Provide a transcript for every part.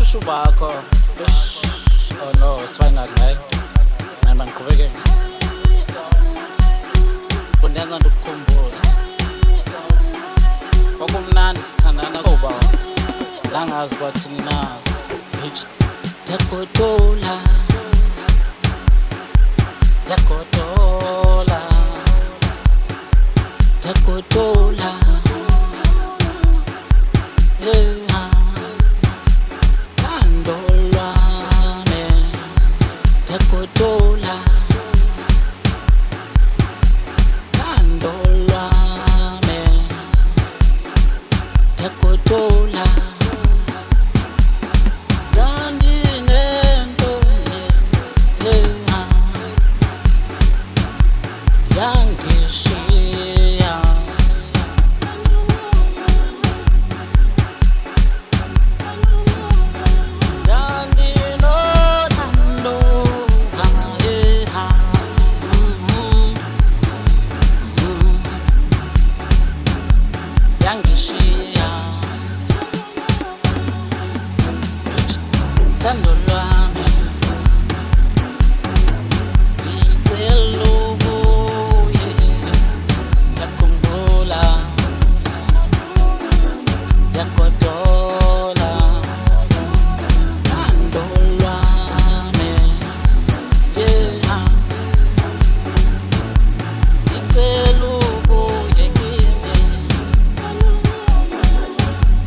usho bakho. Oh no, it's final hayi. Nami ngiqhubeke. Kundenza ukukhumbula. Kwakumnandi sithandana kuba la ngazi kwathini na. Bitch. Takotola. Takotola. Takotola. Thando lwami ngicela ubuye ngakhumbula yagodola thando lwami ngicela ubuye kimi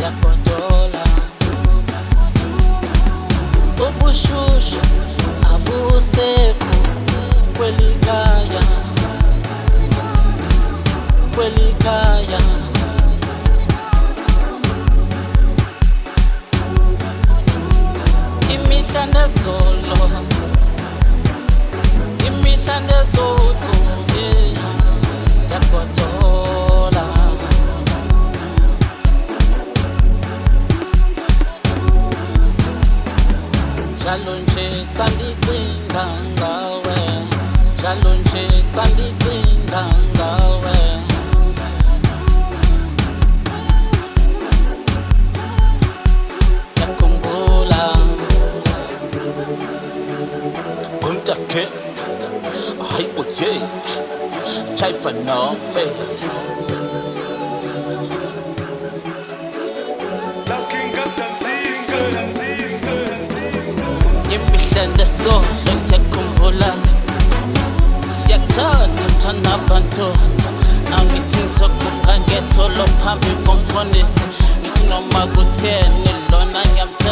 yagodola ubushushu abusekho kwelikhaya imihla nezolo yagodola njalo nje kandicinga ngawe njalo nje kandicinga ngawe yakhumbula kumtake hayi oye chaifa nobe imihla so ngikukhumbula yakuthanda uthanda abantu angithi ngizokupha ngetholo phambi komfundisi ngithi noma kutheni lona ngiyamthanda